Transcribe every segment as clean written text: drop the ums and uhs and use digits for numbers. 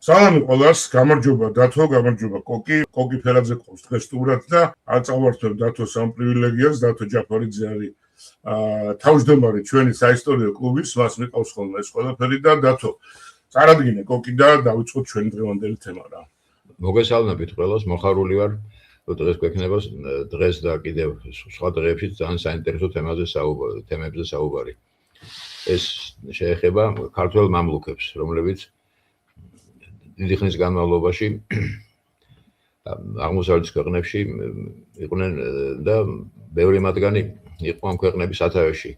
სალამი ყველას, გამარჯობა დათო, გამარჯობა კოკი. კოკი ფერაძე ყავს დღეს სტუმრად და აწავართებ დათოს ამ პრივილეგიას. დათო ჯაფარიძე არის თავმჯდომარე ჩვენი საისტორიო კლუბის, მას მიყავს ხოლმე ეს ყველაფერი და დათო წარადგინე კოკი და დავიწყოთ ჩვენი დღევანდელი თემა რა. მოგესალმებით ყველას, მოხარული ვარ დღეს გვექნება დღეს და კიდევ სხვა დღეებში ძალიან საინტერესო თემებზე საუბარი. ეს შეეხება ქართველ მამლუქებს, რომლებიც დიდი ხნის განმავლობაში აღმოსავლეთის ქვეყნებში იყვნენ და ბევრი მათგანი იყო ამ ქვეყნების სათავეში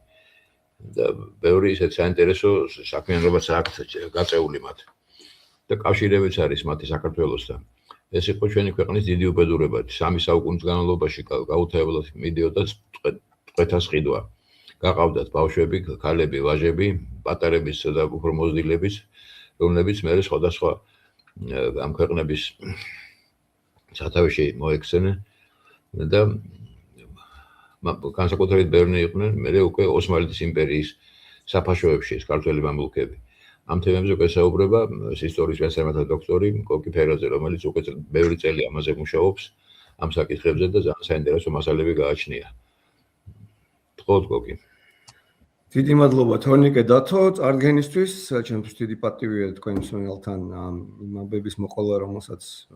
და ბევრი ისეთ საინტერესო საქმიანობაც აქვს გაწეული მათ და კავშირებიც არის მათი საქართველოსთან. ეს იყო ჩვენი ქვეყნის დიდი უბედურება. 3 საუკუნის განმავლობაში გაუთავებლად მიდიოდა ტყვეთა სყიდვა. გაყავდათ ბავშვები, ქალები, ვაჟები, პატარებიც და უფრო მოზრდილებიც, რომლებიც მერე სხვადასხვა ამ ქვეყნების სათავეში მოექცნენ და განსაკუთრებით ბევრი იყვნენ მერე უკვე ოსმალეთის იმპერიის საფაშოებში ეს ქართველი მამლუქები. ამ თემებზე უკვე საუბრება ისტორიის მეცნიერებათა დოქტორი კოკი ფერაძე, რომელიც უკვე ბევრი წელი ამაზე მუშაობს ამ საკითხებზე და ძალიან საინტერესო მასალები გააჩნია. თხოვთ კოკი. დიდი მადლობა თორნიკე დათო წარდგენისთვის, ჩემთვის დიდი პატივია თქვენ მსმენელთან იმ ამბების მოყოლა, რომელსაც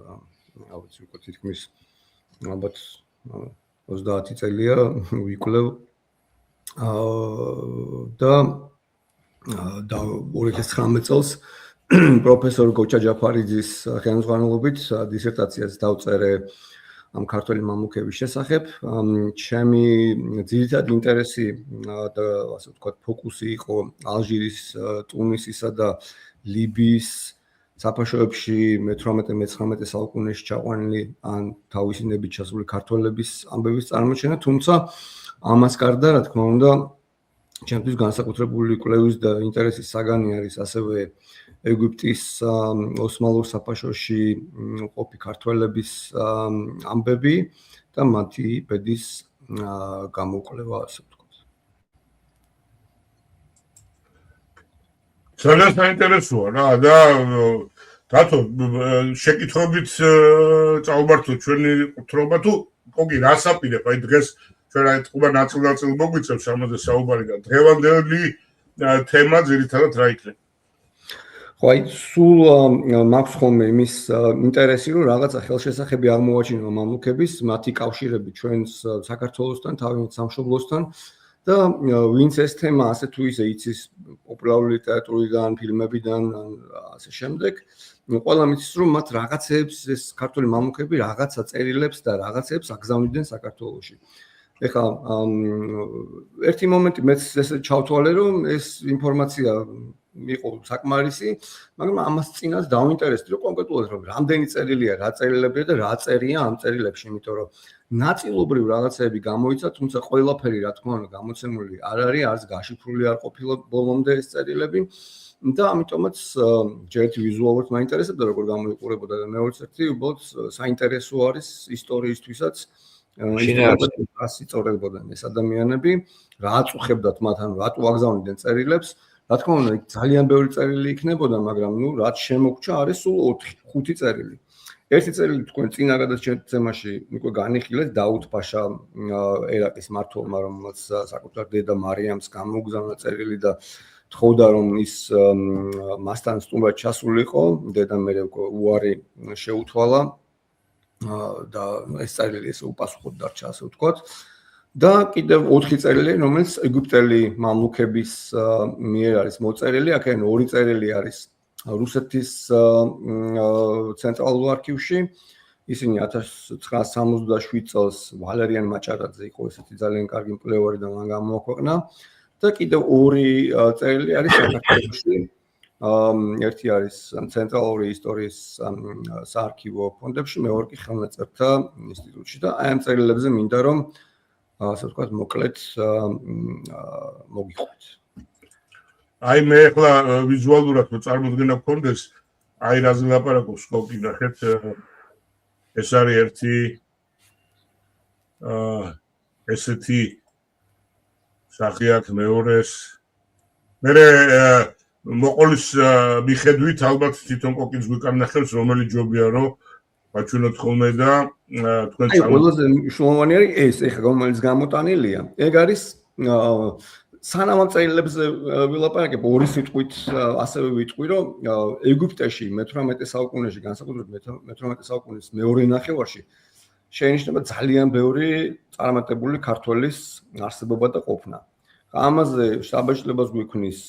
ავიც უკვე თითქმის ალბათ 30 წელია ვიკვლევ და 2019 წელს პროფესორ გოჩა ჯაფარიძის ხელმძღვანელობით დისერტაციას დავწერე ამ ქართველი მამლუქების შესახებ. ჩემი ძირითადი ინტერესი და ასე ვთქვათ ფოკუსი იყო ალჟირის, ტუნისისა და ლიბიის საფაშოებში მე-18-მე-19 საუკუნეში ჩაყვანილი ან თავისი ნებით ჩასული ქართველების ამბების წარმოჩენა, თუმცა ამას გარდა, რა თქმა უნდა, ჩემთვის განსაკუთრებული კვლევის და ინტერესის საგანი არის ასევე ეგვიპტის ოსმალურ საფაშოში ყოფი ქართველების ამბები და მათი ბედის გამოკვლევა, ასე ვთქვათ. ძალიან საინტერესოა რა და დათო შეკითხვებით წაუბართო ჩვენი უთრობა თუ კოკი რას აპირებ? აი დღეს ჩვენ აი ტყუა ნაწილ მოგვიწევს ამაზე საუბარი და დღევანდელი თემა ძირითადად რა იქნება? ხო, აი სულ მაქვს ხოლმე იმის ინტერესი, რომ რაღაცა ხელშესახები აღმოვაჩინო მამლუქების, მათი კავშირები ჩვენს საქართველოსთან, თავიანთ სამშობლოსთან და ვინც ეს თემა ასე თუ ისე იცის პოპულარული ლიტერატურიდან, ფილმებიდან, ასე შემდეგ, ყველა მიცის, რომ მათ რაღაცეებს ეს ქართველი მამლუქები რაღაცა წერილებს და რაღაცეებს აგზავნიდნენ საქართველოში. ეხლა ერთი მომენტი მეც ესე ჩავთვალე, რომ ეს ინფორმაცია იყო საკმარისი, მაგრამ ამას წინას დავინტერესდი, რომ კონკრეტულად რომ რამდენი წერილია, რა წერილებია და რა წერია ამ წერილებში, იმიტომ რომ ნაწილობრივ რაღაცეები გამოიცა, თუმცა ყველაფერი რა თქმა უნდა გამოცემული არ არის, არც გაშიფრული არ ყოფილა ბოლომდე ეს წერილები და ამიტომაც ჯერთ ვიზუალურად მაინტერესებდა როგორ გამოიყურებოდა და მეორეც ერთი უბრალოდ საინტერესო არის ისტორიისთვისაც რას იწორებოდნენ ეს ადამიანები, რა აწუხებდათ მათ, ანუ რატო აგზავნიდნენ წერილებს. რა თქმა უნდა, ძალიან ბევრი წერილი იქნებოდა, მაგრამ რაც შემოგჩა არის სულ 4-5 წერილი. ერთი წერილი თქვენ წინა გადაცემაში უკვე განიხილეთ დაუთ პაშა ერაყის მმართველმა, რომელსაც საკუთარ დედა მარიამს გამოგზავნა წერილი და თხოვდა რომ ის მასთან სტუმრად ჩასულიყო, დედა მერე უკვე უარი შეუთვალა და ეს წერილი ესე უპასუხოდ დარჩა, ასე ვთქვათ. და კიდევ 4 წერილი, რომელიც ეგვიპტელი მამლუქების მიერ არის მოწერილი, აქედან 2 წერილი არის რუსეთის ცენტრალურ არქივში. ისინი 1967 წელს ვალერიან მაჭარაძე იყო ესეთი ძალიან კარგი მკვლევარი და მან გამოაქვეყნა და კიდევ 2 წერილი არის საქართველოში. ერთი არის ცენტრალური ისტორიის საარქივო ფონდებში, მეორე კი ხელნაწერთა ინსტიტუტში და აი ამ წერილებზე მინდა რომ ასე ვთქვათ, მოკლედ მოგიყვეთ. აი მე ახლა ვიზუალურად წარმოდგენა გქონდეს, აი რაზე ლაპარაკობს კოკი, ნახეთ, ეს არის ერთი ესეთი სახე აქვს მეორეს. მე მოყოლის მიხედვით ალბათ თვითონ კოკიც გვიკარნახებს რომელი ჯობია რომ ვაჩვენოთ ხოლმე და თქვენ აი ყველაზე მნიშვნელოვანი არის ეს ეხლა რომელიც გამოტანილია ეგ არის სანამ ამ წერილებზე ვილაპარაკებ ორი სიტყვით ასევე ვიტყვი რომ ეგვიპტეში მე-18 საუკუნეში განსაკუთრებით მე-18 საუკუნის მეორე ნახევარში შეინიშნება ძალიან ბევრი წარმატებული ქართველის არსებობა და ყოფნა. ამაზე შთაბეჭდილებას გვიქმნის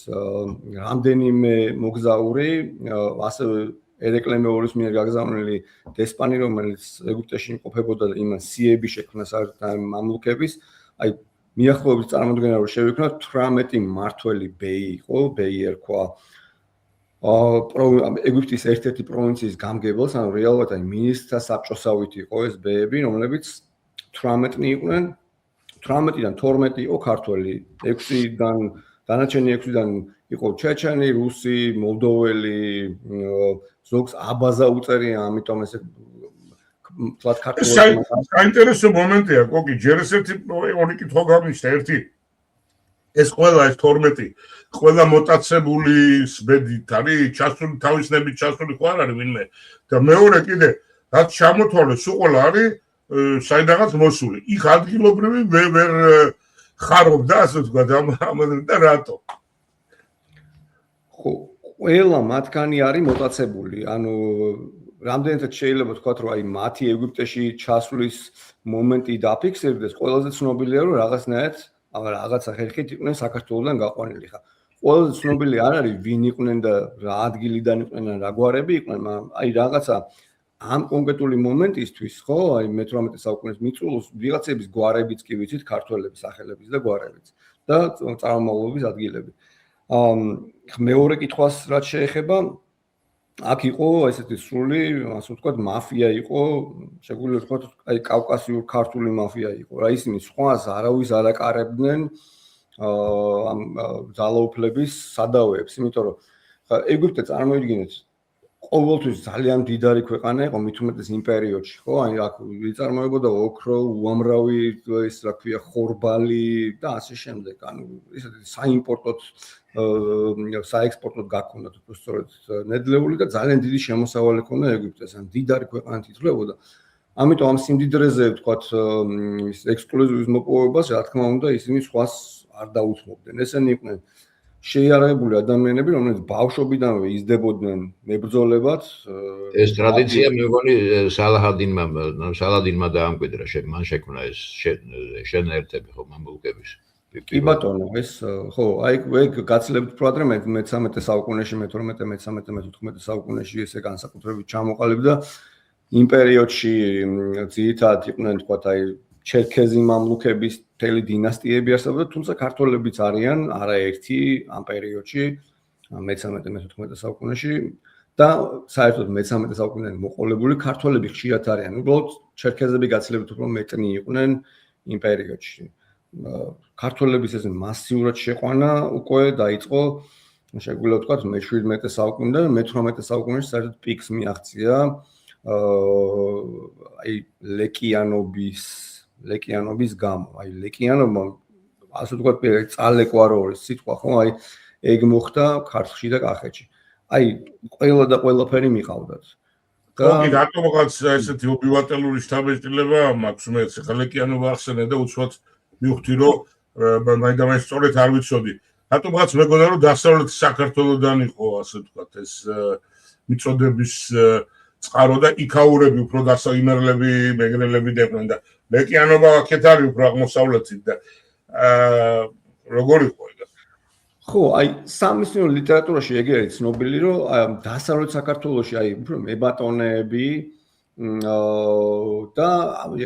რამდენიმე მოგზაური ასევე ერეკლე მეორის მიერ გაგზავნილი დესპანი რომელიც ეგვიპტეში იმყოფებოდა და იმან სიები შექმნა საერთოდ მამლუქების აი მიახლოებით წარმოდგენა რომ შევიქნათ 18 მართველი ბეი იყო ბეი ერქვა ეგვიპტის ერთ-ერთი პროვინციის გამგებელს ანუ რეალურად აი მინისტრთა საბჭოსავით იყო ეს ბეები რომლებიც 18 იყვნენ 18-დან 12 იყო ქართველი 6-დან დანარჩენი 6-დან იყო ჩეჩენი რუსი მოლდოველი ზოგს აბაზა უწერია ამიტომ ესე თლათ ქართველი საინტერესო მომენტია კოკი ჯერ ესეთი ორი კითხვა გამიშთა ერთი ეს ყველა ეს 12 ყველა მოტაცებულის ბედით არის ჩასული თავისნებით ჩასული ხო არ არის ვინმე და მეორე კიდე რაც ჩამოთვალე სულ ყველა არის საიდანაც მოსული იქ ადგილობრივი ვერ ხარობდა ასე ვთქვათ ამაზე და რატო ხო ყველა მათგანი არის მოტაცებული ანუ რამდენადაც შეიძლება თქვათ რომ აი მათი ეგვიპტეში ჩასვლის მომენტი დაფიქსირდეს ყველაზე ცნობილია რომ რაღაცნაირად რაღაცა ხერხით იყვნენ საქართველოსთან გაყვანილი ხა ყველაზე ცნობილი არ არის ვინ იყვნენ და რა ადგილიდან იყვნენ რა გვარები იყვნენ აი რაღაცა ამ კონკრეტული მომენტისთვის ხო აი მე-18 საუკუნის მიწურულს ვიღაცების გვარებიც კი ვიცით ქართველების სახელების და გვარებიც და წარმომავლობის ადგილები მეორე კითხვას რაც შეეხება აქ იყო ესეთი სრული ასე ვთქვათ მაფია იყო შეგვიძლია ვთქვათ აი კავკასიურ ქართული მაფია იყო რა ისინი სხვას არავის არ აკარებდნენ ამ ძალაუფლების სადავეებს იმიტომ რომ ეგვიპტე წარმოიდგინეთ ყოველთვის ძალიან მდიდარი ქვეყანა იყო მით უმეტეს იმ პერიოდში ხო აი აქ იწარმოებოდა ოქრო უამრავი ეს რა ქვია ხორბალი და ასე შემდეგ ანუ ისეთი საიმპორტოდ საექსპორტოდ გაქონდათ უბრალოდ ნედლეული და ძალიან დიდი შემოსავალი ჰქონდა ეგვიპტეს ან მდიდარი ქვეყანით ითვლებოდა ამიტომ ამ სიმდიდრეზე ვთქვათ ის ექსკლუზივის მოპოვებას რა თქმა უნდა ისინი სხვას არ დაუთმობდნენ ესენი იყვნენ შეიარაღებული ადამიანები რომლებიც ბავშვობიდანვე იზრდებოდნენ მებრძოლებად ეს ტრადიცია მე მგონი სალადინმა დაამკვიდრა მან შექმნა ეს შენერთები ხო მამლუქების კი ბატონო ეს ხო აი ეგ გაცილებით ვთქვათ რომ მე-13 საუკუნეში მე-12 მე-13 მე-14 საუკუნეში ესე განსაკუთრებით ჩამოყალიბდა იმ პერიოდში ძირითადად იყვნენ თქვათ აი ჩერქეზი მამლუქების მთელი დინასტიები არსებობდა, თუმცა ქართველებიც არიან არაერთი ამ პერიოდში მე-13 მე-14 საუკუნეში და საერთოდ მე-13 საუკუნეში მოყოლებული ქართველები ხშირად არიან. უბრალოდ ჩერქეზები გაცილებით უფრო მეტნი იყვნენ იმ პერიოდში. ქართველების ეს მასიურად შეყვანა უკვე დაიწყო შეგვიძლია ვთქვათ მე-17 საუკუნიდან მე-18 საუკუნეში საერთოდ პიკს მიაღწია აი ლეკიანობის გამო. აი ლეკიანობა ასე ვთქვათ წალეკვარორი სიტყვა ხო აი ეგ მოხდა ქართლში და კახეთში. აი ყველა და ყველაფერი მიყავდათ. კი რატომღაც ესეთი ობილატელური შთაბეჭდილება მაქვს მე ხა ლეკიანობა ახსენე და უცბად მივხვდი რომ მაინდამაინც სწორედ არ ვიცოდი. რატომღაც მეგონა რომ დასავლეთ საქართველოსდან იყო ასე ვთქვათ ეს მიწოდების წყარო და იქაურები უფრო დასაიმერლები, მეგრელები დებდნენ და ლეკიანობა აქეთ არის უფრო აღმოსავლეთით და როგორ იყო ეგ? ხო, აი სამეცნიერო ლიტერატურაში ეგ არის ცნობილი, რომ დასავლეთ საქართველოში აი უფრო მებატონეები და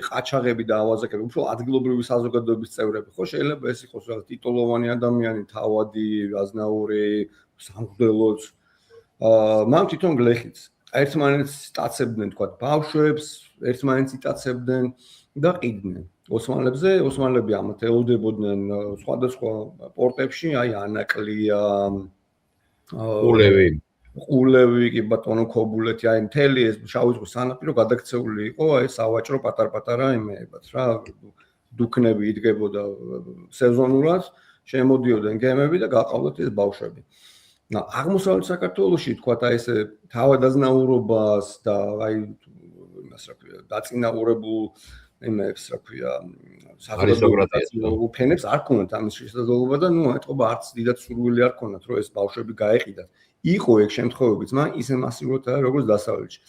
ყაჩაღები და ავაზაკები, უფრო ადგილობრივი საზოგადოების წევრები, ხო, შეიძლება ეს იყოს რაღაც ტიტულოვანი ადამიანი, თავადი, აზნაური, სამღვდელოც. მან თვითონ გლეხიც ერთმანეთს იტაცებდნენ, თქვა, ბავშვებს, ერთმანეთს იტაცებდნენ და ყიდნენ. ოსმალები ამათ ელოდებოდნენ სხვადასხვა პორტებში, აი ანაკლია, ყულევი, კი ბატონო ქობულეთი, აი მთელი ეს შავი ზღვის სანაპირო გადაქცეული იყო, აი სავაჭრო პატარ-პატარა იმეებად რა, დუქნები იდგებოდა სეზონურად, შემოდიოდნენ გემები და გაყავდათ ეს ბავშვები. აღმოსავლეთ საქართველოში თქვა და ესე თავადაზნაურობას და აი იმას რა ქვია დაწინაურებულ იმებს რა ქვია არისტოკრატიას ფენებს არ ქონდათ ამის შესაძლებლობა და ეთყობა არც დიდად სურვილი არ ქონდათ რომ ეს ბავშვები გაეყიდათ იყო ეგ შემთხვევებიც მაგრამ ისე მასიურად არა როგორც დასავლეთში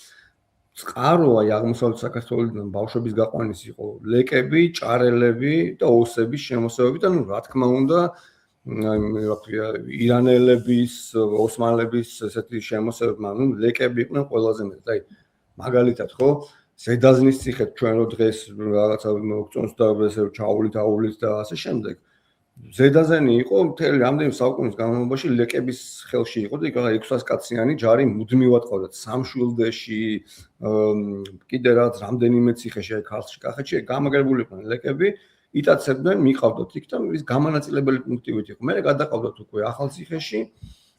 წყარო აი აღმოსავლეთ საქართველოსიდან ბავშვების გაყვანის იყო ლეკები, ჭარელები და ოსების შემოსევები და რა თქმა უნდა რა ქვია ირანელების, ოსმალების ესეთი შემოსევები, მაგრამ ლეკები იყვნენ ყველაზე მეტად. აი მაგალითად ხო ზედაზნის ციხედ ჩვენ რო დღეს რაღაცა მოგწონს და ესე ჩაავლით და ასე შემდეგ. ზედაზენი იყო მთელი რამდენი საუკუნის განმავლობაში ლეკების ხელში იყო და იქ 600 კაციანი ჯარი მუდმივად ყავდათ სამშვილდეში კიდე რაღაც რამდენიმე ციხეში აი ქართლში გამაგრებული იყვნენ ლეკები იტაცებდნენ მიყავდათ იქ და ის გამანაწილებელი პუნქტივით იყო. მე გადაყავდათ უკვე ახალციხეში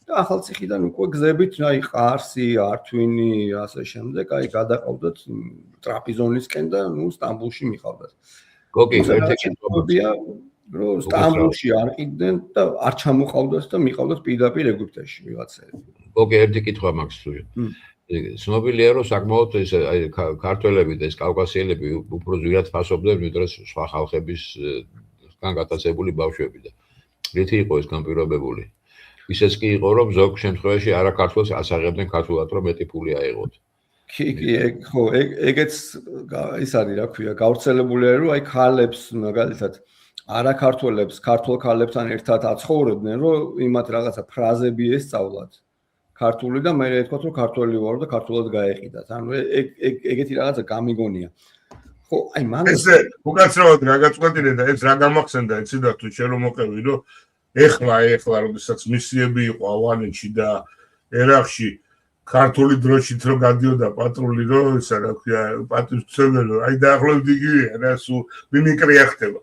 და ახალციხიდან უკვე გზებით აი ყარსი, ართვინი, ასე შემდეგ აი გადაყავდათ ტრაპიზონისკენ და სტამბულში მიყავდათ. გოგი ერთ-ერთია რომ სტამბულში არ ყიდნენ და არ ჩამოყავდათ და მიყავდათ პირდაპირ ეგვიპტეში ვიღაცები. გოგი ერთი კითხვა მაქვს სულ. ცნობილია რომ საკმაოდ ეს აი ქართველები და ეს კავკასიელები უფრო ძვირად ფასობდნენ ვიდრე სხვა ხალხებისგან გატაცებული ბავშვები და რითი იყო ეს განპირობებული? ისეც კი იყო რომ ზოგ შემთხვევაში არა ქართველს ასაღებდნენ ქართულად რომ მეტი ფული აიღოთ. კი, ხო, ეგეც ის არის რა ქვია, გავრცელებული არის რომ აი ქალებს მაგალითად არაქართველებს ქართულ ქალებთან ერთად აცხოვრებდნენ რომ იმათ რაღაცა ფრაზები ესწავლათ ქართული და მე ეთქვათ რომ ქართველი ვარ და ქართულად გაეყიდათ. ანუ ეგეთი რაღაცა გამიგონია. ხო, აი მან ესე უკაცრავად რა გაწყვეტინე და ეს რა გამახსენდა იცი და თუ შენ რომ მოყევი რომ ეხლა როდესაც მისიები იყო ავანეთში და ერახში ქართული დროშით რომ გადიოდა პატრული რომ ისა რა ქვია პატრიოტები აი დაახლოებით იგივეა რა სულ მიმიკრია ხდება.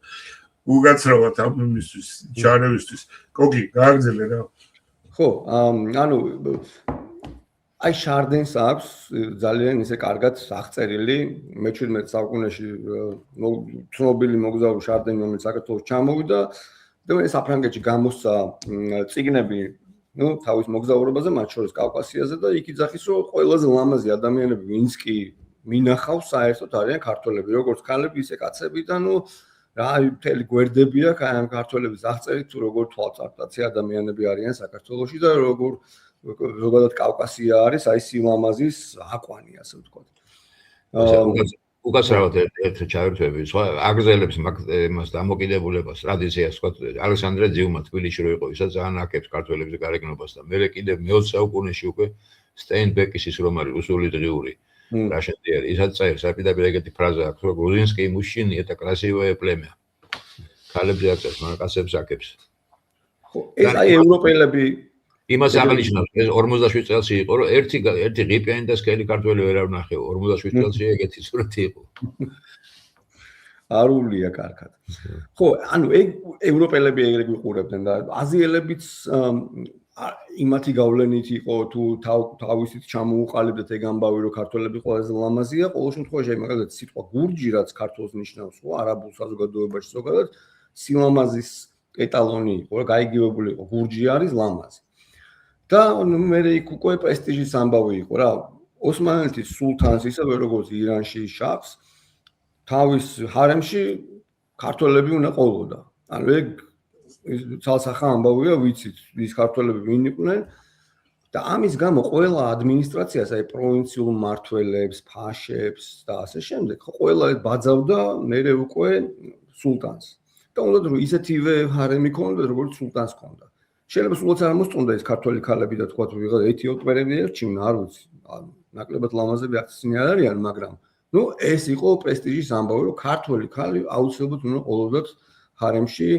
უკაცრავად ამ იმისთვის ჩარევისთვის გოგი გააგრძელე რა ხო ანუ აი შარდენს აქვს ძალიან ისე კარგად აღწერილი მე-17 საუკუნეში ცნობილი მოგზაური შარდენი რომელიც საქართველოს ჩამოვიდა და საფრანგეთში გამოსცა წიგნები თავის მოგზაურობაზე მათ შორის კავკასიაზე და იქ იძახის რომ ყველაზე ლამაზი ადამიანები ვინც კი მინახავს საერთოდ არიან ქართველები როგორც ქალები ისე კაცები და რა მთელი გვერდები აქვს აი ამ ქართველების აღწერით თუ როგორ თვალწარმტაცი ადამიანები არიან საქართველოში და როგორ ზოგადად კავკასია არის აი სილამაზის აკვანი ასე ვთქვათ. უკაცრავად ერთ ჩაერთვები სხვა აგზელებს იმას დამოკიდებულებას ტრადიციას ვთქვათ ალექსანდრე ძიუმა თბილისში რო იყო ისაც ძალიან აკებს ქართველებზე გარეგნობას და მე კიდევ მე-20 საუკუნეში უკვე სტეინბეკის ის რომანი რუსული დღიური რაშენდი არის ისაც წერს საპირდაპირ ეგეთი ფრაზა აქვს რომ გრუზინსკი მუშინი eta красивое племя ქალებზე აკეთებს მაგრამ კაცებს აკეთებს ხო ეს აი ევროპელები იმას აღნიშნავს ეს 47 წელს იყო რომ ერთი ღიპიანი და სკელი ქართველი ვერ ავნახე 47 წელს ეგეთი სურათი იყო არულია კარგად ხო ანუ ეგ ევროპელები ეგრე გვიყურებდნენ და აზიელებიც იმათი გავლენით იყო თუ თავისით ჩამოუყალიბდეთ ეგ ამბავი რომ ქართველები ყველაზე ლამაზია ყოველ შემთხვევაში აი მაგალითად სიტყვა გურჯი რაც ქართულს ნიშნავს ხო არაბულ საზოგადოებაში ზოგადად სილამაზის ეტალონი იყო რა გაიგივებული იყო გურჯი არის ლამაზი და მე იქ უკვე პრესტიჟის ამბავი იყო რა ოსმალეთის სულთანს ისევე როგორც ირანში შაჰს თავის ჰარემში ქართველები უნდა ყოლოდა ანუ ეგ ცალსახა ამბავია ვიცით ის ქართველები ვინ იყვნენ და ამის გამო ყველა ადმინისტრაციას აი პროვინციულ მმართველებს ფაშებს და ასე შემდეგ ყველა ბაძავდა მერე უკვე სულთანს და უნდა რომ ისეთივე ჰარემი ქონოდა როგორც სულთანს ქონდა შეიძლება სულაც არ მოსწონდა ეს ქართველი ქალები და თქვა თუ ვიღა ეთიოპიელები ერჩივნა არ ვიცი ნაკლებად ლამაზები აქცინი არ არიან მაგრამ ეს იყო პრესტიჟის ამბავი რომ ქართველი ქალი აუცილებლად უნდა ყოლოდათ ჰარემში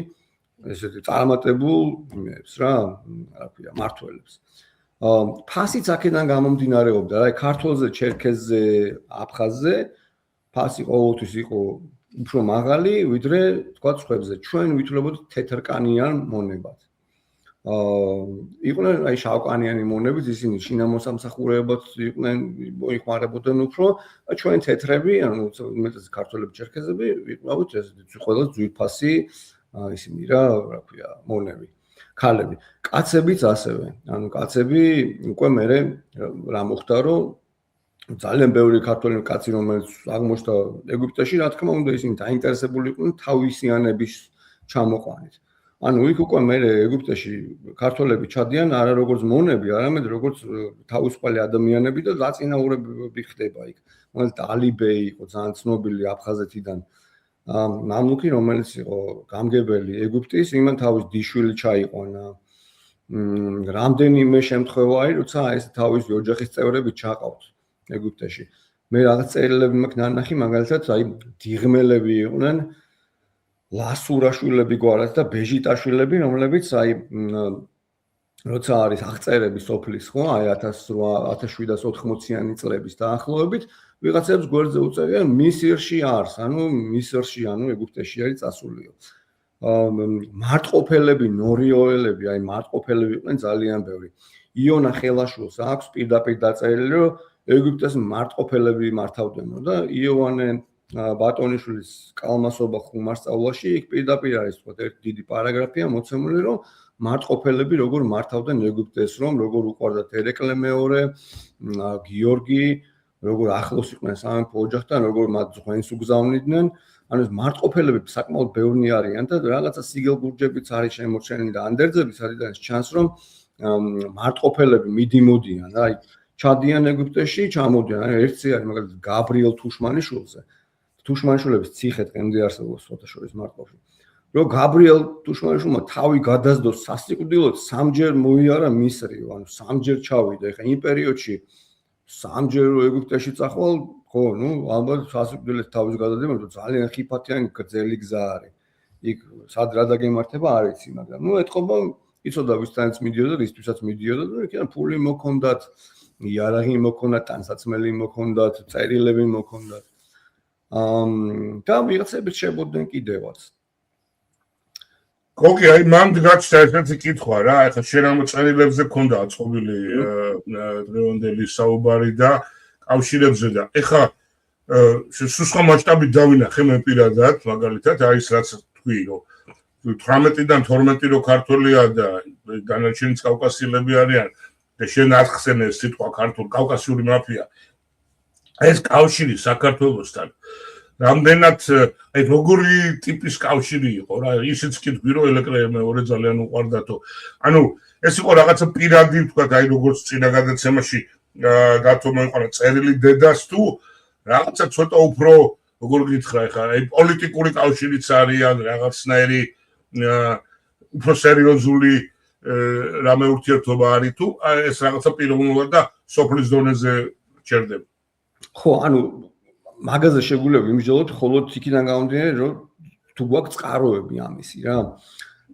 ესეთი წარმატებულ იმებს რა ქვია მართველებს ფასიც აქედან გამომდინარეობდა რა ქართველზე ჩერქეზზე აფხაზზე ფასი ყოველთვის იყო უფრო მაღალი ვიდრე თქვა სხვებზე ჩვენ ვითვლებოდით თეთრკანიან მონებად იყვნენ აი შავკანიანი მონებით ისინი შინამოსამსახურეებად იყვნენ მოიხმარებოდნენ უფრო ჩვენ თეთრები ანუ მეტად ქართველები ჩერქეზები ვიყავით ესეთი ყველა ძვირფასი ისინი რა ქვია მონები ქალები. კაცებიც ასევე. ანუ კაცები უკვე მერე რა მოხდა, რომ ძალიან ბევრი ქართველი კაცი, რომელიც აღმოჩნდა ეგვიპტეში, რა თქმა უნდა, ისინი დაინტერესებული იყვნენ თავისიანების ჩამოყვანით. ანუ იქ უკვე მერე ეგვიპტეში ქართველები ჩადიან არა როგორც მონები, არამედ როგორც თავისუფალი ადამიანები და დაწინაურებები ხდება იქ. მაგალითად ალიბეი იყო ძალიან ცნობილი აფხაზეთიდან მამლუქი, რომელიც იყო გამგებელი ეგვიპტის, იმან თავის დიშვილი ჩაიყვანა. რამდენიმე შემთხვევა არის, როცა ეს თავისი ოჯახის წევრები ჩაყავთ ეგვიპტეში. მე რაღაც წერილები მაქვს ნანახი, მაგალითად, აი დიღმელები იყვნენ, ლასურაშვილები გვარად და ბეჟიტაშვილები, რომლებიც აი როცა არის აღწერები სოფლის, ხო, აი 1780-იანი წლების დაახლოებით, ვიღაცებს გვერდზე უწერიან მისირში არს, ანუ მისირში, ანუ ეგვიპტეში არის წასულიო. მარტყოფელები, ნორიოელები, აი მარტყოფელები იყვნენ ძალიან ბევრი. იონა ხელაშვილს აქვს პირდაპირ დაწერილი, რომ ეგვიპტეს მარტყოფელები მართავდნენ და იოანე ბატონიშვილის კალმასობა ხუმარსწავლაში იქ პირდაპირ არის თქვა ერთი დიდი პარაგრაფია მოცემული, რომ მარტყოფელები როგორ მართავდნენ ეგვიპტეს, რომ როგორ უყვარდათ ერეკლე მეორე, გიორგი, როგორ ახლოს იყვნენ სამეფო ოჯახთან, როგორ მათ ზღვენს უგზავნიდნენ. ანუ ეს მარტყოფელები საკმაოდ ბევრი არიან და რაღაცა სიგელბურჯებიც არის შემორჩენილი და ანდერძები სადიდან ჩანს, რომ მარტყოფელები მიდიმოდიან, აი ჩადიან ეგვიპტეში, ჩამოდიან, აი ერთი არის მაგალითად გაბრიელ თუშმანიშვილზე. თუშმანიშვილების ციხე დღემდე არსებობს ფოტოშორის მარტყოფი. რომ გაბრიელ თუშმანიშვილმა თავი გადასდოს სასიკვდილოდ, სამჯერ მოიარა მისრიო, ანუ სამჯერ ჩავიდა. ეხლა იმ პერიოდში სამჯერ ეგვიპტეში წახვალ, ხო, ნუ ალბათ სასიკვდილით თავის გადადება, ძალიან ხიფათიანი გრძელი გზა არის. იქ სად რა დაგემართება არ იცი, მაგრამ ნუ ეთყობა იცოდა ვისთანაც მიდიოდა, ვისთვისაც მიდიოდა და იქიდან ფული მოქონდათ, იარაღი მოქონდათ, ტანსაცმელი მოქონდათ, წერილები მოქონდათ. და ვიღაცები რჩებოდნენ კიდევაც. გოგი, აი მან გაჩნდა ესეთი კითხვა რა, ეხლა შენ ამ წერილებზე ქონდა აწყობილი დღევანდელი საუბარი და კავშირებზე და ეხლა სხვა მასშტაბით დავინახე მე პირადად, მაგალითად, აი ეს რაც თქვი, რომ 18-დან 12 რო ქართველია და დანარჩენიც კავკასიელები არიან და შენ ახსენე სიტყვა ქართულ კავკასიური მაფია. ეს კავშირი საქართველოსთან რამდენად აი როგორი ტიპის კავშირი იყო რა, ისიც კითხი რომ ელექტრე მეორე ძალიან უყვარდათო. ანუ ეს იყო რაღაცა პირადი თქვა, აი როგორც წინა გადაცემაში დათო მოიყვანა წერილი დედას თუ რაღაცა ცოტა უფრო როგორ გითხრა ეხლა აი პოლიტიკური კავშირიც არის ან რაღაცნაირი უფრო სერიოზული რამე ურთიერთობა არის თუ ეს რაღაცა პიროვნულად და სოფლის დონეზე ჩერდება. ხო, ანუ მაგაზე შეგვიძლია ვიმსჯელოთ, ხოლო იქიდან გამომდინარე, რომ თუ გვაქვს წყაროები ამისი რა.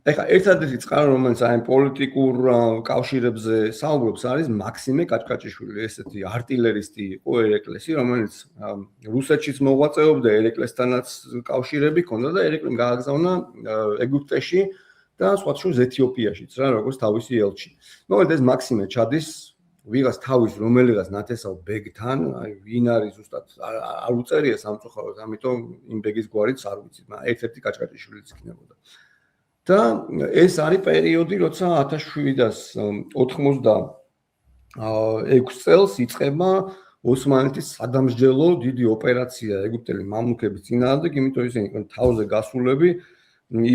ეხლა ერთადერთი წყარო, რომელიც აი პოლიტიკურ კავშირებზე საუბრობს, არის მაქსიმე კაჭკაჭიშვილი, ესეთი არტილერისტი იყო ერეკლესი, რომელიც რუსეთშიც მოღვაწეობდა, ერეკლესთანაც კავშირები ჰქონდა და ერეკლემ გააგზავნა ეგვიპტეში და სხვა შორის ეთიოპიაშიც რა, როგორც თავისი ელჩი. მოკლედ ეს მაქსიმე ჩადის ვიღაც თავის რომელიღაც ნათესავ ბეგთან, აი ვინ არის ზუსტად არ უწერია სამწუხაროდ, ამიტომ იმ ბეგის გვარიც არ ვიცით, მაგრამ ერთ-ერთი კაჭკაჭიშვილიც იქნებოდა. და ეს არის პერიოდი, როცა 1786 წელს იწყება ოსმალეთის სადამსჯელო დიდი ოპერაცია ეგვიპტელი მამლუქების წინააღმდეგ, იმიტომ ისინი იყვნენ თავზე გასულები,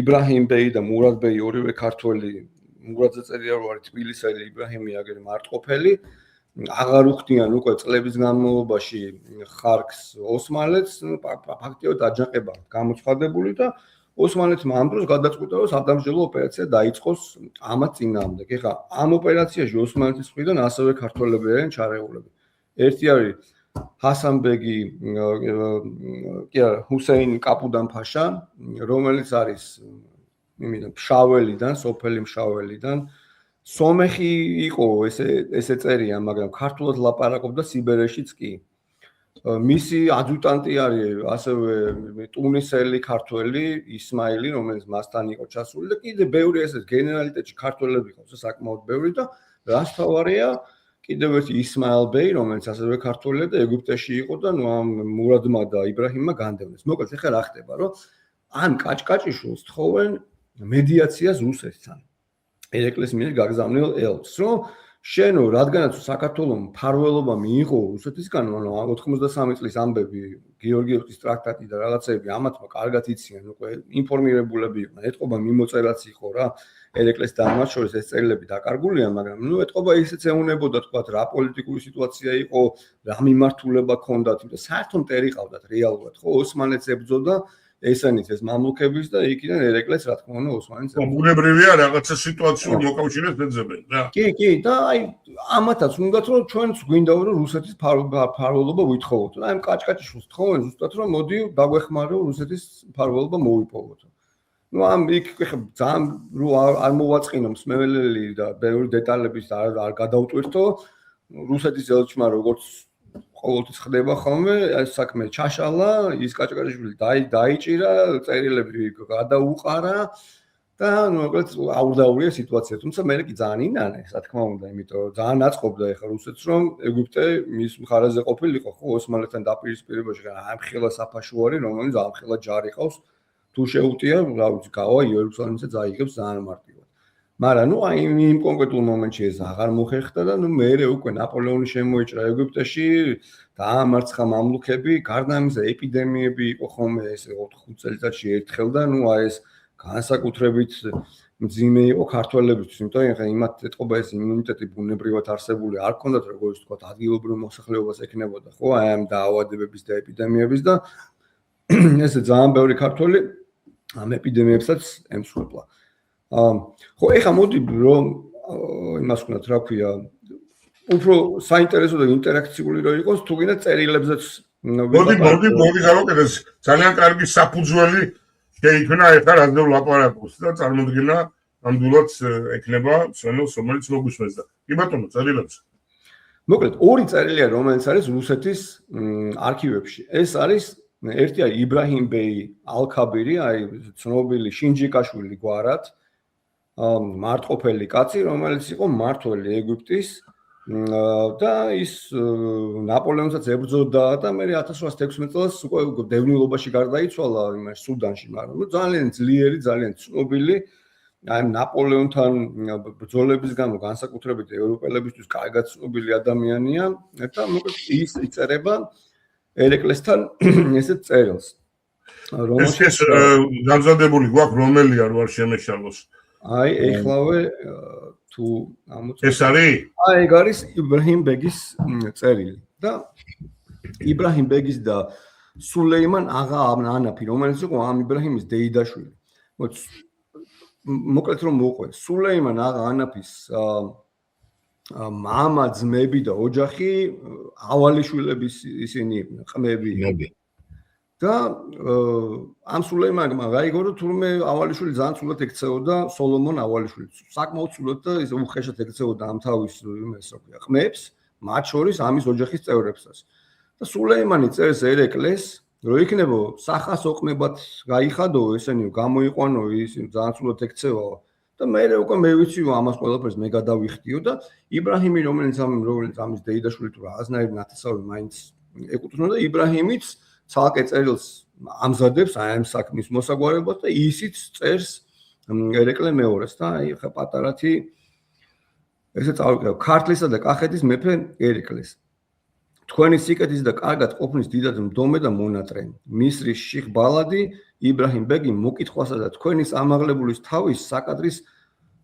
იბრაჰიმ ბეი და მურად ბეი ორივე ქართველი მურადზე წერია რომ არის თბილისელი, იბრაჰიმი აგერ მარტყოფელი, აღარ უხდიან უკვე წლების განმავლობაში ხარკს ოსმალეთს, ფაქტიურად აჯანყება გამოცხადებული და ოსმალეთმა ამ დროს გადაწყვიტა რომ სადამსჯელო ოპერაცია დაიწყოს ამათ წინააღმდეგ. ეხლა ამ ოპერაციაში ოსმალეთის მხრიდან ასევე ქართველები არიან ჩარეულები. ერთი არის ჰასანბეგი, კი არა, ჰუსეინ კაპუდან-ფაშა, რომელიც არის ფშაველიდან, სოფელი ფშაველიდან. სომეხი იყო, ესე წერია, მაგრამ ქართულად ლაპარაკობდა სიბერეშიც კი. მისი ადიუტანტი არის ასევე ტუნისელი ქართველი ისმაილი, რომელიც მასთან იყო ჩასული და კიდე ბევრი ესეთ გენერალიტეტში ქართველები იყო საკმაოდ ბევრი და რაც თავარია კიდევ ერთი ისმაილ ბეი, რომელიც ასევე ქართველია და ეგვიპტეში იყო და ნუ ამ მურადმა და იბრაჰიმმა განდევნეს. მოკლედ ეხლა რა ხდება, რომ ან კაჭკაჭიშვილს თხოვენ მედიაციას რუსეთთან. ერეკლეს მიერ გაგზავნილ ელჩს, რომ შენო რადგანაც საქართველოს მფარველობა მიიღო რუსეთისგან, ანუ 93 წლის ამბები, გიორგიევსკის ტრაქტატი და რაღაცები ამათმა კარგად იციან, უკვე ინფორმირებულები იყვნენ, ეთყობა მიმოწერაც იყო რა, ერეკლეს და ამათ შორის ეს წერილები დაკარგულია, მაგრამ ნუ ეთყობა ისეც ეუნებოდა თქვა რა პოლიტიკური სიტუაცია იყო, რა მიმართულება ჰქონდათ, იმიტომ საერთოდ მტერი ყავდათ რეალურად, ხო, ოსმალეთს ებრძოდა ესენიც ეს მამლუქების და იქიდან ერეკლეს რა თქმა უნდა ოსმალეთს ბუნებრივია რაღაცა სიტუაციურ მოკავშირეს ეძებენ რა. კი, და აი ამათაც უნდათ რომ ჩვენც გვინდა რომ რუსეთის მფარველობა ვითხოვოთ. აი ამ კაჭკაჭიშვილს თხოვენ ზუსტად რომ მოდი დაგვეხმარო რუსეთის მფარველობა მოვიპოვოთ. ნუ ამ იქ ძალიან რო არ მოვაწყინო მსმენელი და ბევრი დეტალების არ გადავტვირთო რუსეთის ელჩმა როგორც ყოველთვის ხდება ხოლმე ეს საქმე ჩაშალა ის კაჭკაჭიშვილი დაიჭირა წერილები გადაუყარა და ნუ მოკლედ აურდაურია სიტუაცია თუმცა მე კი ძალიან ინანე რა თქმა უნდა იმიტომ რომ ძალიან აწყობდა ეხა რუსეთს რომ ეგვიპტე მის მხარეზე ყოფილიყო ხო ოსმალეთთან დაპირისპირებაში ამ ხელა საფაშუარი რომელიც ამ ხელა ჯარი ყავს თუ შეუტია რა ვიცი გავა იერუსალიმზე წაიღებს ძალიან მარტივად მაგრამ ნუ აი იმ კონკრეტულ მომენტში ეს აღარ მოხერხდა და ნუ მეერე უკვე ნაპოლეონი შემოიჭრა ეგვიპტეში დაამარცხა მამლუქები გარდა ამისა ეპიდემიები იყო ხოლმე ეს 4-5 წელიწადში ერთხელ და ნუ აი ეს განსაკუთრებით მძიმე იყო ქართველებისთვის იმიტომ რომ იმათ ეთყობა ეს იმუნიტეტი ბუნებრივად არსებული არ ქონდათ როგორც თქვა ადგილობრივ მოსახლეობას ეკნებოდა ხო აი ამ დაავადებების და ეპიდემიების და ესე ძალიან ბევრი ქართველი ამ ეპიდემიებსაც ემსხვერპლა ხო ეხა მოდი რომ იმას ვქნათ რა ქვია უფრო საინტერესო და ინტერაქციული რო იყოს თუ გინდა წერილებზეც მოდი გავაკეთეს ძალიან კარგი საფუძველი შეიქმნა ეხა რაზე ვლაპარაკობს და წარმოდგენა ნამდვილად ექნება სვენელს რომელიც მოგუსმენს და კი ბატონო წერილებს მოკლედ ორი წერილია რომელიც არის რუსეთის არქივებში ეს არის ერთი არის იბრაჰიმ ბეი ალ-ქაბირი აი ცნობილი შინჯიკაშვილი გვარად მარტყოფელი კაცი რომელიც იყო მმართველი ეგვიპტის და ის ნაპოლეონსაც ებრძოდა და მე 1816 წელს უკვე დევნილობაში გარდაიცვალა იმაში სუდანში მაგრამ ძალიან ძლიერი ძალიან ცნობილი აი ნაპოლეონთან ბრძოლების გამო განსაკუთრებით ევროპელებისთვის კარგად ცნობილი ადამიანია და მოკლედ ის იწერება ერეკლესთან ესეთ წერილს რომელშიც გამზადებული გვაქვს რომელია რო არ შემეშალოს აი ეხლავე თუ ეს არის? აი ეგ არის იბრაჰიმ ბეგის წერილი და იბრაჰიმ ბეგის და სულეიმან აღა ანაფი რომელიც იყო ამ იბრაჰიმის დეიდაშვილი. მოკლედ რომ მოყვე სულეიმან აღა ანაფის მამა ძმები და ოჯახი ავალიშვილების ისინი იყვნენ ყმები და ამ სულეიმანმა გაიგო რომ თურმე ავალიშვილი ძალიან ცუდად ექცეოდა სოლომონ ავალიშვილს საკმაოდ ცუდად და ის უხეშად ექცეოდა ამ თავის იმას რა ქვია ყმებს მათ შორის ამის ოჯახის წევრებსაც და სულეიმანი წერს ერეკლეს რომ იქნებო სახას ოყმებად გაიხადო ესენი გამოიყვანო ის ძალიან ცუდად ექცევა და მე უკვე მე ვიცი რომ ამას ყველაფერს მე გადავიხდიო და იბრაჰიმი რომელიც ამის დეიდაშვილი თუ რაღაცნაირად ნათესავი მაინც ეკუთვნოდა იბრაჰიმიც ცალკე წერილს ამზადებს აი ამ საქმის მოსაგვარებლად და ისიც წერს ერეკლე მეორეს და აი ხა პატარათი ესე წავიკრებ ქართლისა და კახეთის მეფე ერეკლეს თქვენი სიკეთის და კარგად ყოფნის დიდად მდომე და მონატრე მისრის შიხ ბალადი იბრაჰიმ ბეგი მოკითხვასა და თქვენის ამაღლებულის თავის საკადრის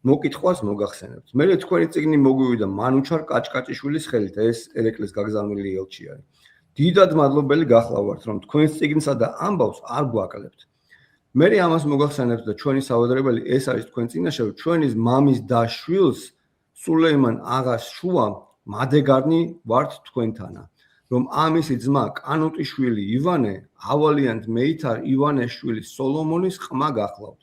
მოკითხვას მოგახსენებთ მე თქვენი წიგნი მოგვივიდა მანუჩარ კაჭკაჭიშვილის ხელით ეს ერეკლეს გაგზავნილი ელჩი არის დიდად მადლობელი გახლავართ რომ თქვენს წიგნსა და ამბავს არ გვაკლებთ. მე ამას მოგახსენებთ და ჩვენი საუბედრებელი ეს არის თქვენ წინაშე რომ ჩვენის მამის და შვილს სულეიმან აღას შუა მადეგარნი ვართ თქვენთანა რომ ამისი ძმა კანუტიშვილი ივანე ავალიანთ მეითარ ივანეშვილის სოლომონის ყმა გახლავთ.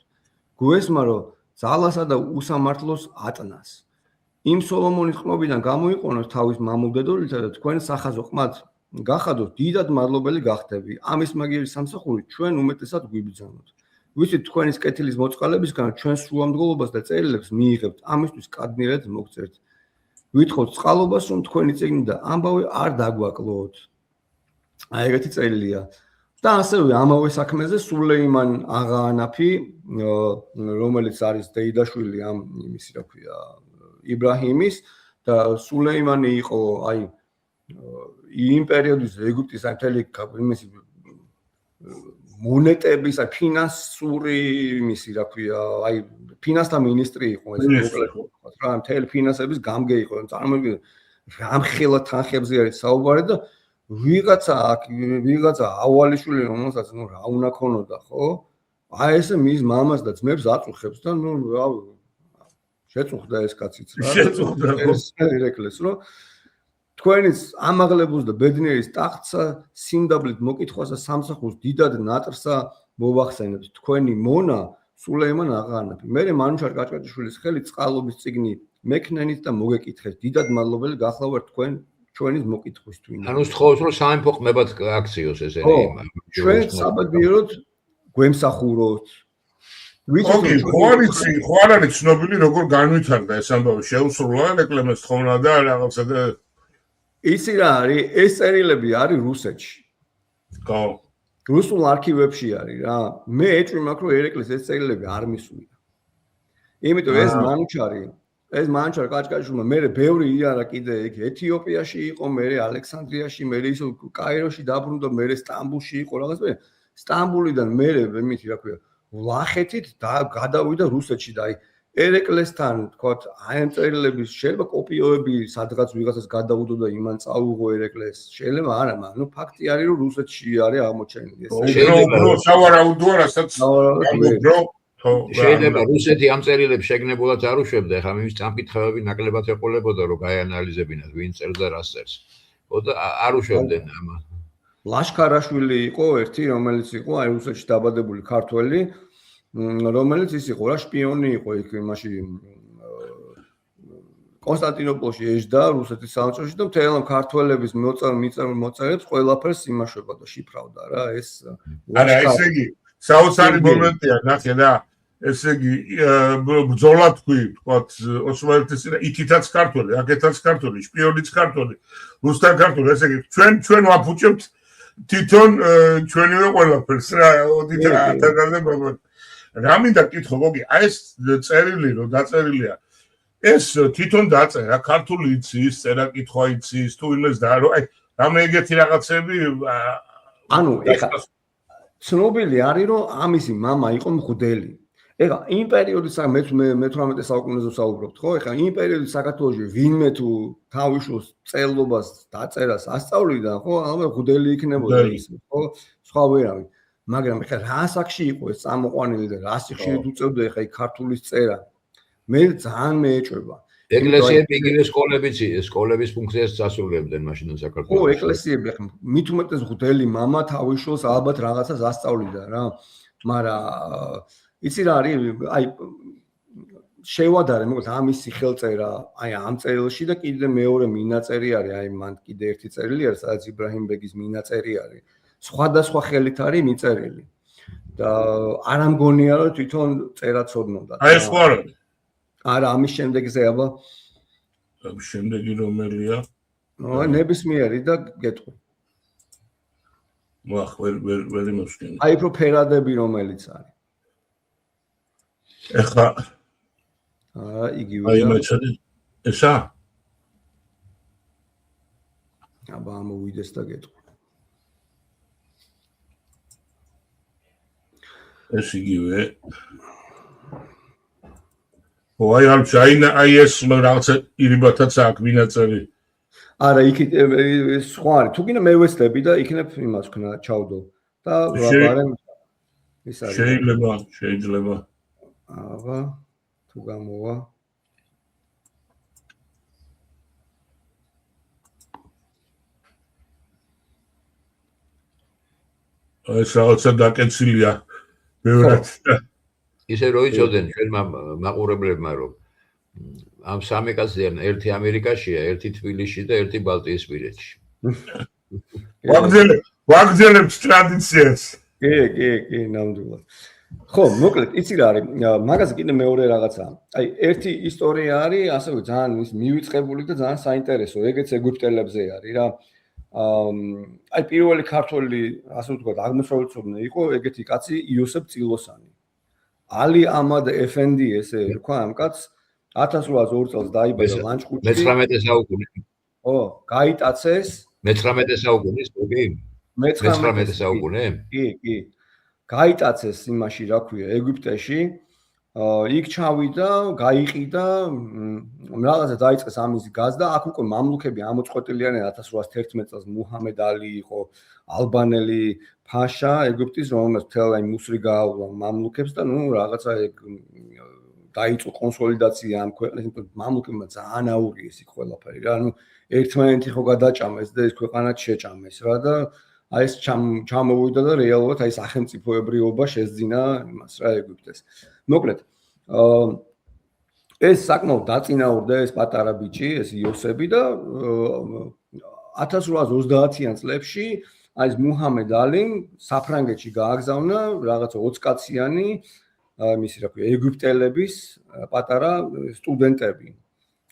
გვესმა რომ ძალასა და უსამართლოს ატნას. იმ სოლომონის ყმობიდან გამოიყენოთ თავის მამულდედოლითა და თქვენ სახაზო ყმად გახადოთ დიდად მადლობელი გახდები. ამის მაგიერი სამსახური ჩვენ უმეტესად გვიბრძანოთ. ვიცით თქვენის კეთილის მოწყალებისგან ჩვენ სრულამდგოლობას და წერილებს მიიღებთ. ამისთვის კადნიერად მოგწერთ. ვითხოვთ წყალობას რომ თქვენი წიგნი და ამბავი არ დაგვაკლოთ. აი ეგეთი წერილია. და ასევე ამავე საქმეზე სულეიმან აღაანაფი, რომელიც არის დეიდაშვილი ამ იმისი რა ქვია იბრაჰიმის და სულეიმანი იყო აი იმ პერიოდის ეგვიპტის მთელი იმისი მონეტების აი ფინანსური იმისი რა ქვია აი ფინანსთა მინისტრი იყო ეს რა მთელი ფინანსების გამგე იყო წარმოიდგინე რამხელა თანხებზე არის საუბარი და ვიღაცა ავალიშვილი რომელსაც ნუ რა უნდა ქონოდა ხო აი ესე მის მამას და ძმებს აწუხებს და ნუ რა შეწუხდა ეს კაციც რა შეწუხდა ერეკლეს რომ თქვენის ამაღლებას და ბედნიერის ტახტსა სიმდაბლით მოკითხვასა სამსახურს დიდად ნატრსა მოვახსენებთ თქვენი მონა სულეიმან აღაანაფი მე მანუჩარ კაჭკაჭიშვილის ხელით წყალობის წიგნი მექნენით და მოგეკითხეთ დიდად მადლობელი გახლავართ თქვენ ჩვენის მოკითხვისთვის ანუ სწხოვს რომ სამეფო ყმებად აქციოს ესენი ჩვენ საბედნიეროდ გვემსახუროთ ოკეი, ხო არ არის ცნობილი როგორ განვითარდა ეს ამბავი შეუსრულა რეკლამას თხოვნა და რაღაცა და ისი რა არის ეს წერილები არის რუსეთში ხო რუსულ არქივებში არის რა მე ეჭვი მაქვს რომ ერეკლეს ეს წერილები არ მისვლია იმიტომ ეს მანუჩარი კაჭკაჭიშვილმა მე ბევრი იარა კიდე იქ ეთიოპიაში იყო მე ალექსანდრიაში მე ისო კაიროში დაბრუნდა მე სტამბულში იყო რაღაც მე სტამბულიდან მე იმითი რა ქვია ვლახეთით და გადავიდა რუსეთში და აი ერეკლესთან თქვათ აი ამ წერილების შეიძლება კოპიოები სადღაც ვიღაცას გადაუდო და იმან წაუღო ერეკლეს შეიძლება არა მაგრამ ფაქტი არის რომ რუსეთში არის აღმოჩენილი ეს შეიძლება სავარაუდოა რასაც შეიძლება რუსეთი ამ წერილებს შეგნებულად არ უშვებდა ეხლა მის წამკითხავები ნაკლებად ეყოლებოდა რომ გაიანალიზებინათ ვინ წერს და რას წერს და არ უშვებდნენ ამ ლაშქარაშვილი იყო ერთი რომელიც იყო აი რუსეთში დაბადებული ქართველი რომელიც ის იყო რა შპიონი იყო იქ იმაში კონსტანტინოპოლში ეжда რუსეთის სამეფოში და მთელ ქართველების მოწერებს ყველაფერს იმაშვება და შიფრავდა რა ეს არა ესე იგი საოცარი მომენტია ნახე რა ესე იგი ბრძოლა თქვათ ოსმალეთის იქითაც ქართველი აქეთაც ქართველი შპიონიც ქართველი რუსთან ქართველი ესე იგი ჩვენ ვაფუჭებთ თვითონ ჩვენივე ყველაფერს რა ოდით რა თაგალდება რა მინდა კითხო გოგი აი ეს წერილი რომ დაწერილია ეს თვითონ დაწერა ქართული იცის წერა კითხვა იცის თუ იმეს და რომ აი რამე ეგეთი რაღაცები ანუ ეხლა ცნობილი არის რომ ამისი мама იყო მღვდელი ეხლა იმ პერიოდის მე-18 საუკუნეზე საუბრობთ ხო ეხლა იმ პერიოდის საქართველოში ვინმე თუ თავისუფლ წელობას დაწერას ასწავლიდა ხო ალბათ მღვდელი იქნებოდა ის ხო სხვა ვერავინ მაგრამ ეხლა რა ასაკში იყო ეს წამოყვანილი და რა სიხშირით უწევდა ეხლა იქ ქართულის წერა მე ძალიან მეეჭვება ეკლესიები იგივე სკოლების ფუნქციას ასრულებდნენ მაშინ საქართველოში ხო ეკლესიები ეხლა მით უმეტეს მღვდელი мама თავისუფლს ალბათ რაღაცას ასწავლიდა რა მაგრამ იცი რა არის აი შევადარე მოკლედ ამისი ხელწერა აი ამ წერილში და კიდე მეორე მინაწერი არის აი მან კიდე ერთი წერილი არის სადაც იბრაჰიმ ბეგის მინაწერი არის სხვადასხვა ხელით არის მიწერილი და არ ამგონია რომ თვითონ წერა ცოდნობდა აი ეს ხო არა ამის შემდეგზე აბა ამის შემდეგი რომელია ნებისმიერი და გეტყვი ვახ ვერ იმოსკენ აი უფრო ფერადები რომელიც არის ეხლა იგივე აი მეცადი ესა აბა ამოვიდეს და გეტყვი ეს იგივე აი ამ აი ეს რაღაცა ირიბათაც აქვს მინაწერი არა იქ სხვა არის თუ გინდა მე ვესწრები და იქნებ იმას ვქნა ჩავდო და ბარემ ის არის შეიძლება აბა თუ გამოვა ეს რაღაცა დაკეცილია ბევრად ისე რო იცოდნენ ჩვენმა მაყურებლებმა რომ ამ სამი კაციდან ერთი ამერიკაშია, ერთი თბილისში და ერთი ბალტიისპირეთში. ვაგრძელებთ ტრადიციას. კი, ნამდვილად. ხო, მოკლედ, იცი რა არის, მაგაზე კიდე მეორე რაღაცაა. აი, ერთი ისტორია არის, ასევე ძალიან ის მივიწყებული და ძალიან საინტერესო, ეგეც ეგვიპტელებზე არის რა. აი პირველი ქართველი, ასე ვთქვათ, აღმოსავლეთმცოდნე იყო ეგეთი კაცი იოსებ წილოსანი. ალი ამად ეფენდი ესე რქვა ამ კაცს 1802 წელს დაიბადა ლანჩხუთში. მე-19 საუკუნე. ო, გაიტაცეს მე-19 საუკუნის კი? მე-19 საუკუნე? კი. გაიტაცეს იმაში, რა ქვია, ეგვიპტეში. იქ ჩავიდა, გაიყიდა, რაღაცა დაიწყეს ამის გაზდა, აქ უკვე მამლუქები ამოწყვეტილიანენ 1811 წელს მუჰამედ ალი იყო ალბანელი ფაშა ეგვიპტის, რომელმაც მთელ აი მუსრი გაავლა მამლუქებს და რაღაცა ეგ დაიწყო კონსოლიდაცია ამ ქვეყნის, მამლუქებმა ძალიან აურიეს იქ ყველაფერი რა, ერთმანეთი ხო გადაჭამეს და ეს ქვეყანაც შეჭამეს რა და აი ეს ჩამოვიდა და რეალურად აი სახელმწიფოებრიობა შესძინა იმას რა ეგვიპტეს. მოკლედ, ეს საკმაოდ დაწინაურდა ეს პატარა ბიჭი, ეს იოსები და 1830-იან წლებში აი ეს მუჰამედ ალიმ საფრანგეთში გააგზავნა რაღაცა 20 კაციანი მისი რა ქვია ეგვიპტელების პატარა სტუდენტები.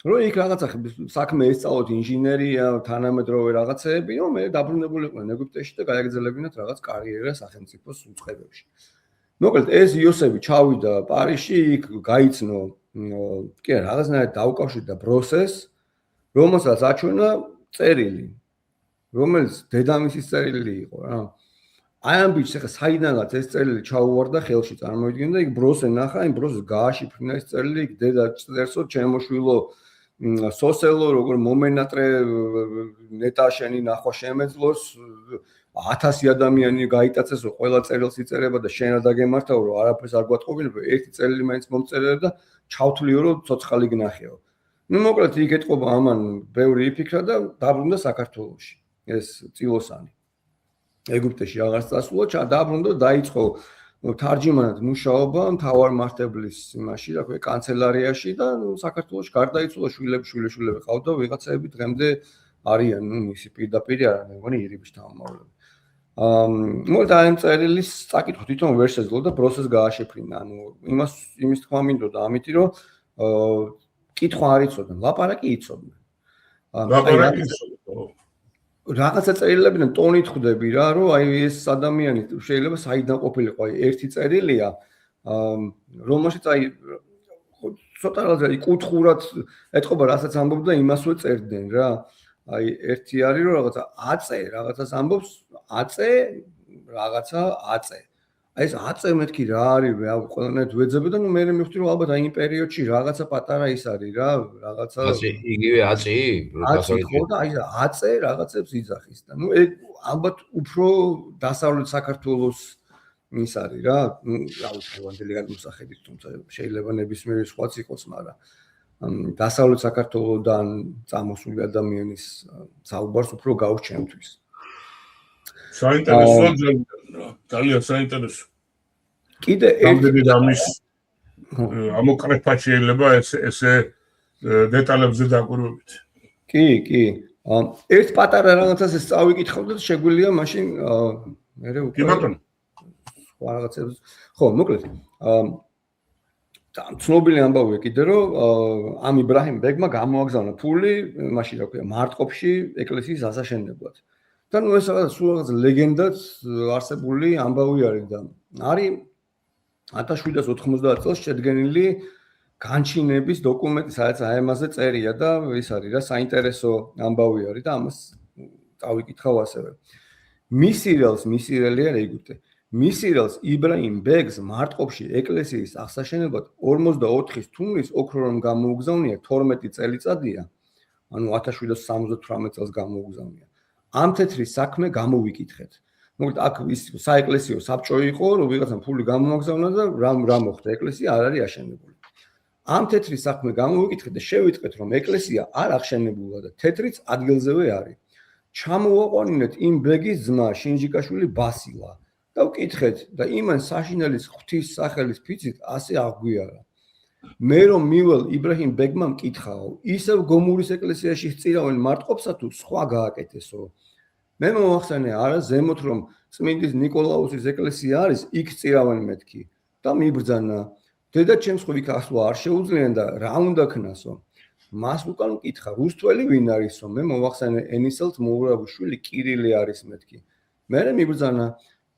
რომ იქ რაღაცა საქმე ესწავლოთ ინჟინერია, თანამედროვე რაღაცეები, რომ მე დაბრუნებულიყვნენ ეგვიპტეში და გაეგრძელებინათ რაღაც კარიერა სახელმწიფოს უწყებებში. მოკლედ ეს იოსები ჩავიდა პარიზში, იქ გაიცნო, კი არა, რაღაცნაირად დაუკავშირდა ბროსეს, რომელსაც აჩვენა წერილი, რომელიც დედამისის წერილი იყო რა. აი ამ ბიჭს ახლა საიდანაც ეს წერილი ჩაუვარდა ხელში წარმოიდგინე და იქ ბროსე ნახა, იმ ბროსს გააშიფრნა ეს წერილი, იქ დედა წერსო ჩემოშვილო სოსელო როგორ მომენატრე ნეტა შენი ნახვა შემეძლოს 1000 ადამიანი გაიტაცესო ყველა წერილს იწერება და შენ რა დაგემართავ რომ არაფერს არ გვატყობინებ ერთი წერილი მაინც მომწერებ და ჩავთვლიო რომ ცოცხალი გნახეო. მოკლედ იქ ეთყობა ამან ბევრი იფიქრა და დაბრუნდა საქართველოში ეს წილოსანი. ეგვიპტეში აღარ წასულა, დაბრუნდა დაიწყო თარჯიმანად მუშაობა მთავარ მართებლის იმაში, რა ქვია, კანცელარიაში და საქართველოში გარდაიცვალა შვილები ყავდა ვიღაცები დღემდე არიან, მისი პირდაპირი არ არის, მეგონი ირიბის თავმჯდომარე. მოკლედ ამ წერილის წაკითხვა თვითონ ვერ შეძლო და პროცესს გააშიფრინა. იმის თქვა მინდოდა ამითი რომ კითხვა არ იცოდნენ, ლაპარაკი იცოდნენ. ლაპარაკი იცოდნენ. რაღაცა წერილებიდან ტონით ხვდები რა, რომ აი ეს ადამიანი შეიძლება საიდან ყოფილიყო, აი ერთი წერილია, რომელშიც აი ცოტა რაღაცა კუთხურად ეთყობა, რასაც ამბობდა, იმასვე წერდნენ რა. აი ერთი არის რომ რაღაცას ამბობს, აწე. აი ეს აწე მეთქი რა არის, ყველანაირად ვეძებე და მე მივხვდი რომ ალბათ აი იმ პერიოდში რაღაცა პატარა ის არის რა, რაღაცა იგივე აწი? ხო და აი აწე რაღაცებს იძახის და ეგ ალბათ უფრო დასავლეთ საქართველოს ის არის რა, რა ვიცი, ვანდელი გადმოსახედით, თუმცა შეიძლება ნებისმიერი სხვაც იყოს, მაგრამ დასავლეთ საქართველოსდან წამოსული ადამიანის საუბარს უფრო გავჩემთვის. საინტერესოა ძალიან საინტერესო. კიდე ერთი ამის ამოკრეფა შეიძლება ესე დეტალებზე დაკვირვებით. კი. ერთ პატარა რაღაცას ეს წავიკითხავდა და შეგვიძლია მაშინ მე უკვე კი ბატონო. სხვა რაღაცებს. ხო, მოკლედ. ცნობილი ამბავია კიდე რომ ამ იბრაჰიმ ბეგმა გამოაგზავნა ფული, მაშინ რა ქვია, მარტყოფში ეკლესიის ასაშენებლად. და ეს რაღაც სულ რაღაც ლეგენდად არსებული ამბავი არის და არის 1790 წელს შედგენილი განჩინების დოკუმენტი, სადაც აი ამაზე წერია და ის არის რა, საინტერესო ამბავი არის და ამას წავიკითხავ ასევე. მისირელი არის ეგვიპტე. მისირელს იბრაჰიმ ბეგს მარტყოფში ეკლესიის აღსაშენებლად 44 თუმრის ოქრომ გამოუგზავნია 12 წელიწადია, ანუ 1778 წელს გამოუგზავნია. ამ თეთრის საქმე გამოვიკითხეთ. მოკლედ აქ ის საეკლესიო საბჭო იყო, რომ ვიღაცამ ფული გამოაგზავნა და რა მოხდა, ეკლესია არ არის აშენებული. ამ თეთრის საქმე გამოვიკითხეთ და შევიტყვეთ, რომ ეკლესია არ აღშენებულა და თეთრიც ადგილზევე არის. ჩამოვაყვანინეთ იმ ბეგის ძმა შინჯიკაშვილი ბასილა და ვკითხეთ და იმან საშინელის ღვთის სახელის ფიცით ასე აღვიარა. მე რომ მივალ იბრაჰიმ ბეგმა მკითხაო, ისევ გომურის ეკლესიაში სწირავენ მარტყოფსა თუ სხვა გააკეთესო. მე მომახსენე არა ზემოთ რომ წმინდის ნიკოლაუსის ეკლესია არის, იქ სწირავენ მეთქი და მიბრძანა. დედა ჩემს ხვიქ ასვლა არ შეუძლიან და რა უნდა ქნასო. მას უკან მკითხა რუსთველი ვინ არისო მე მოვახსენე ენისელთ მოურაბუშვილი კირილე არის მეთქი მე მიბრძანა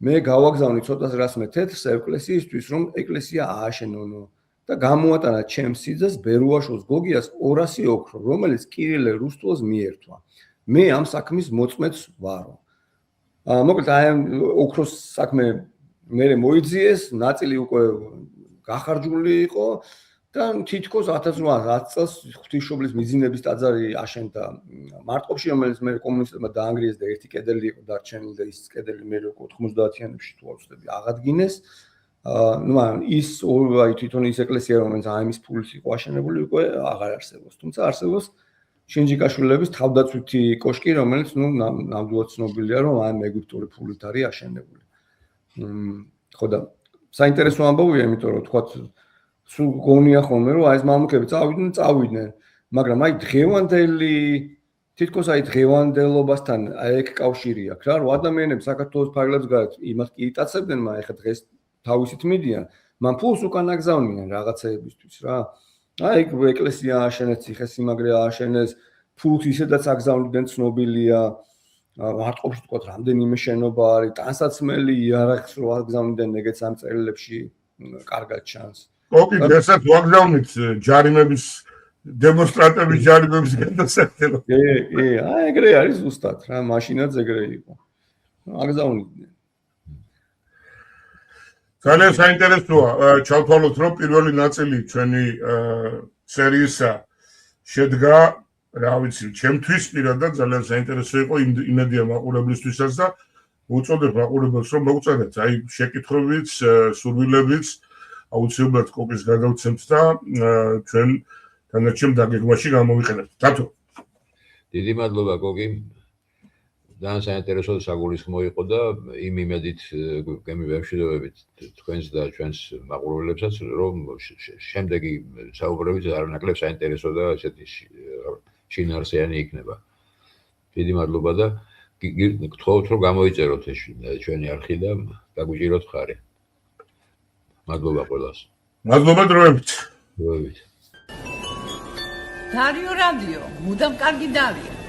მე გავაგზავნი ცოტას რას მე თეთრს ეკლესიისთვის რომ ეკლესია ააშენონო და გამოატანა ჩემს სიძეს ბერუაშოს გოგიას 200 ოქრო რომელიც კირილე რუსთველს მიერთვა მე ამ საქმის მოწმეც ვარო მოკლედ აი ამ ოქროს საქმე მე მოიძიეს ნაწილი უკვე გახარჯული იყო და თითქოს 1810 წელს ღვთისმშობლის მიძინების ტაძარი აშენდა მარტყოფში რომელიც მე კომუნისტებმა დაანგრიეს და ერთი კედელი იყო დარჩენილი და ის კედელი მე 90-იანებში თუ ვაცდები აღადგინეს ну ის აი თვითონ ის ეკლესია რომელიც აი მის ფულით იყო აშენებული უკვე აღარ არსებობს თუმცა არსებობს შინჯიკაშვილების თავდაცვითი კოშკი რომელიც ну ნამდვილად ცნობილია რომ აი ეგვიპტური ფულით არის აშენებული ხო და საინტერესო ამბავია იმიტომ რომ თქვა სულ გონია ხოლმე რომ აი ეს მამლუქები წავიდნენ მაგრამ აი დღევანდელი თითქოს აი დღევანდელობასთან აი ეგ კავშირი აქვს რა რომ ადამიანები საქართველოს ფარგლებს გარეთ იმას კი იტაცებდნენ მაგრამ ეხლა დღეს თავისით მიდიან მან ფულს უკან აგზავნიან რაღაცეებისთვის რა აი ეგ ეკლესია ააშენეს ციხესიმაგრე ააშენეს ფულს ისედაც აგზავნიდნენ ცნობილია მარტყოფში თქვა რამდენიმე შენობა არის ტანსაცმელი იარაღს რო აგზავნიდნენ ეგეც ამ წერილებში კარგად ჩანს ოკი დღესაც ვაგზავნით ჯარიმების დემონსტრანტების ჯარიმების გადასახდელო კი აი ეგრე არის ზუსტად რა მაშინაც ეგრე იყო აგზავნიდნენ ძალიან საინტერესოა ჩავთვალოთ რომ პირველი ნაწილი ჩვენი სერიისა შედგა რა ვიცი ჩემთვის პირადად ძალიან საინტერესო იყო იმედია მაყურებლისთვისაც და უწოდებ მაყურებელს რომ მოგწერეთ აი შეკითხვებიც სურვილებიც აუცილებლად კოკის გადავცემთ და ჩვენ დანარჩენ დაგეგმაში გამოვიყენებთ დათო დიდი მადლობა კოკი ძალიან საინტერესო საგულისხმო იყო და იმ იმედით გემი ვემშვიდობებით თქვენს და ჩვენს მაყურებლებსაც რომ შემდეგი საუბრებიც არანაკლებ საინტერესო და ესეთი შინაარსიანი იქნება დიდი მადლობა და გთხოვთ რომ გამოიწეროთ ეს ჩვენი არხი და გაგვიჭიროთ ხარი მადლობა ყველას მადლობა დროებით დროებით Dario Radio, მუდამ კარგი დავია